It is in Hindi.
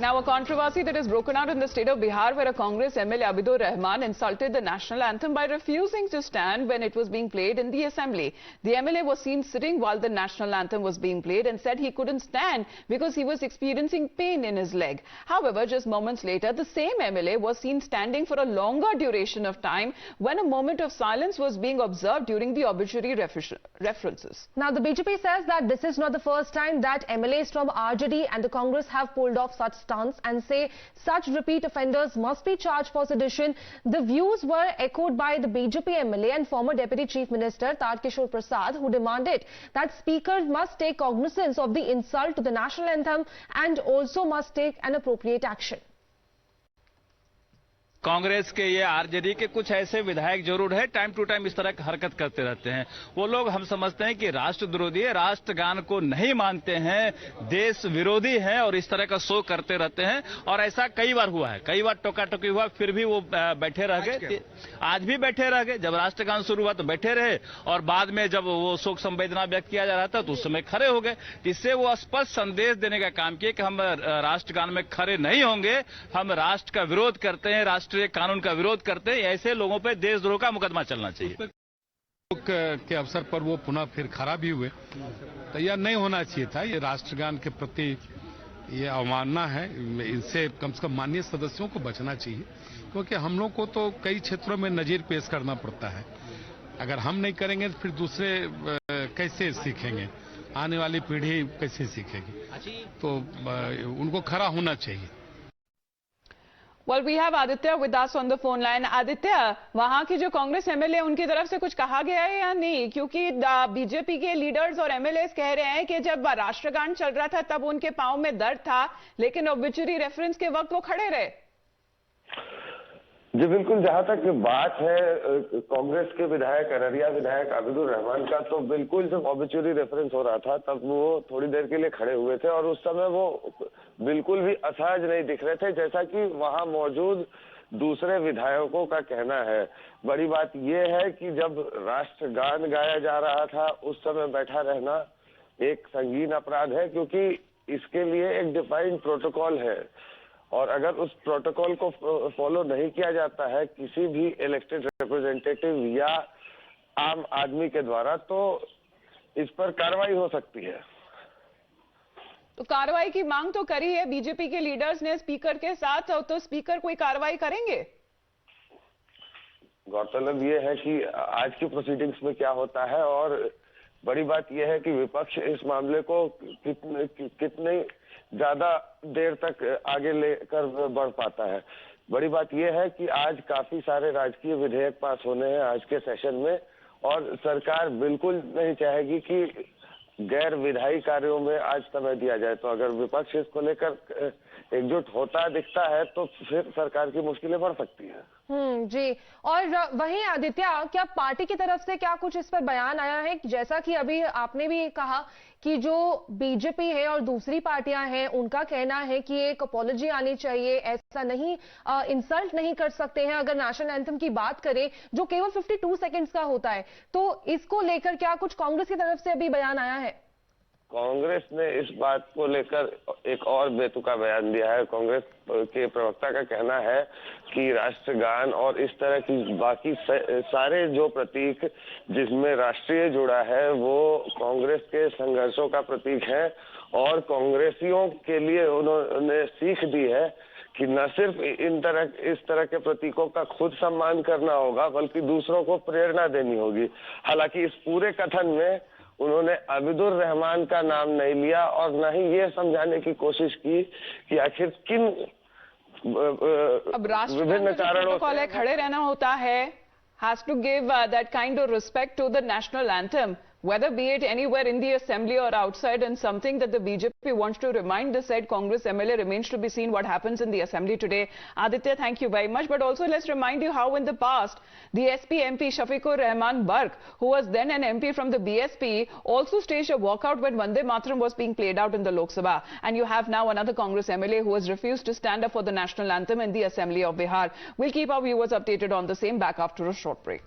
Now, a controversy that has broken out in the state of Bihar, where a Congress MLA Abidur Rahman insulted the national anthem by refusing to stand when it was being played in the assembly. The MLA was seen sitting while the national anthem was being played and said he couldn't stand because he was experiencing pain in his leg. However, just moments later, the same MLA was seen standing for a longer duration of time when a moment of silence was being observed during the obituary references. Now, the BJP says that this is not the first time that MLAs from RJD and the Congress have pulled off such stance and say such repeat offenders must be charged for sedition. The views were echoed by the BJP MLA and former Deputy Chief Minister Tadkishore Prasad, who demanded that Speaker must take cognizance of the insult to the national anthem and also must take an appropriate action. Congress के ये आरजेडी के कुछ ऐसे विधायक जरूर है टाइम टू टाइम इस तरह की हरकत करते रहते हैं। वो लोग हम समझते हैं कि राष्ट्रद्रोही है, राष्ट्रगान को नहीं मानते हैं, देश विरोधी हैं और इस तरह का शो करते रहते हैं। और ऐसा कई बार हुआ है, कई बार टोका-टोकी हुआ, फिर भी वो बैठे रह गए। आज भी बैठे रह गए। जब राष्ट्रगान शुरू हुआ तो बैठे रहे और बाद में जब वो शोक संवेदना व्यक्त किया जा रहा था तो उस समय खड़े हो गए। इससे वो स्पष्ट संदेश देने का काम किया कि हम राष्ट्रगान में खड़े नहीं होंगे, हम राष्ट्र का विरोध करते हैं, राष्ट्रीय कानून का विरोध करते हैं। ऐसे लोगों पे देशद्रोह का मुकदमा चलना चाहिए। के अवसर पर वो पुनः फिर खड़ा भी हुए, तो यह नहीं होना चाहिए था। ये राष्ट्रगान के प्रति ये अवमानना है। इससे कम से कम माननीय सदस्यों को बचना चाहिए, क्योंकि हम लोग को तो कई क्षेत्रों में नजीर पेश करना पड़ता है। अगर हम नहीं करेंगे तो फिर दूसरे कैसे सीखेंगे, आने वाली पीढ़ी कैसे सीखेगी। तो उनको खड़ा होना चाहिए। Well, we have Aditya with us on the phone line. Aditya, वहां की जो कांग्रेस एमएलए उनकी तरफ से कुछ कहा गया है या नहीं? क्योंकि बीजेपी के लीडर्स और एमएलएस कह रहे हैं कि जब राष्ट्रगान चल रहा था तब उनके पांव में दर्द था, लेकिन ऑब्ituary रेफरेंस के वक्त वो खड़े रहे। जी बिल्कुल, जहां तक बात है कांग्रेस के विधायक, अररिया विधायक आबिदुर रहमान का, तो बिल्कुल जब ऑब्ituary रेफरेंस हो रहा था तब वो थोड़ी देर के लिए खड़े हुए थे और उस समय वो बिल्कुल भी असहज नहीं दिख रहे थे, जैसा कि वहां मौजूद दूसरे विधायकों का कहना है। बड़ी बात यह है कि जब राष्ट्रगान गाया जा रहा था उस समय बैठा रहना एक संगीन अपराध है, क्योंकि इसके लिए एक डिफाइंड प्रोटोकॉल है और अगर उस प्रोटोकॉल को फॉलो नहीं किया जाता है किसी भी इलेक्टेड रिप्रेजेंटेटिव या आम आदमी के द्वारा, तो इस पर कार्रवाई हो सकती है। तो कार्रवाई की मांग तो करी है बीजेपी के लीडर्स ने स्पीकर के साथ, तो स्पीकर कोई कार्रवाई करेंगे? गौरतलब ये है कि आज की प्रोसीडिंग्स में क्या होता है और बड़ी बात यह है कि विपक्ष इस मामले को कितने ज्यादा देर तक आगे लेकर बढ़ पाता है। बड़ी बात यह है कि आज काफी सारे राजकीय विधेयक पास होने हैं आज के सेशन में और सरकार बिल्कुल नहीं चाहेगी कि गैर विधायी कार्यों में आज समय दिया जाए। तो अगर विपक्ष इसको लेकर एकजुट होता दिखता है तो फिर सरकार की मुश्किलें बढ़ सकती है। जी। और वहीं आदित्य, क्या पार्टी की तरफ से क्या कुछ इस पर बयान आया है? जैसा कि अभी आपने भी कहा कि जो बीजेपी है और दूसरी पार्टियां हैं उनका कहना है कि एक अपॉलॉजी आनी चाहिए, ऐसा नहीं इंसल्ट नहीं कर सकते हैं। अगर नेशनल एंथम की बात करें जो केवल 52 सेकंड्स का होता है, तो इसको लेकर क्या कुछ कांग्रेस की तरफ से अभी बयान आया है? कांग्रेस ने इस बात को लेकर एक और बेतुका बयान दिया है। कांग्रेस के प्रवक्ता का कहना है कि राष्ट्रगान और इस तरह की बाकी सारे जो प्रतीक जिसमें राष्ट्रीय जुड़ा है वो कांग्रेस के संघर्षों का प्रतीक है और कांग्रेसियों के लिए उन्होंने सीख दी है कि न सिर्फ इस तरह के प्रतीकों का खुद सम्मान करना होगा बल्कि दूसरों को प्रेरणा देनी होगी। हालांकि इस पूरे कथन में उन्होंने आबिदुर रहमान का नाम नहीं लिया और न ही ये समझाने की कोशिश की कि आखिर किन विभिन्न कारणों से खड़े रहना होता है, has to give that kind of respect to the national anthem, whether be it anywhere in the assembly or outside, and something that the BJP wants to remind the said Congress MLA. Remains to be seen what happens in the assembly today. Aditya, thank you very much. But also let's remind you how in the past the SP MP Shafiqur Rahman Barq, who was then an MP from the BSP, also staged a walkout when Vande Mataram was being played out in the Lok Sabha. And you have now another Congress MLA who has refused to stand up for the national anthem in the assembly of Bihar. We'll keep our viewers updated on the same back after a short break.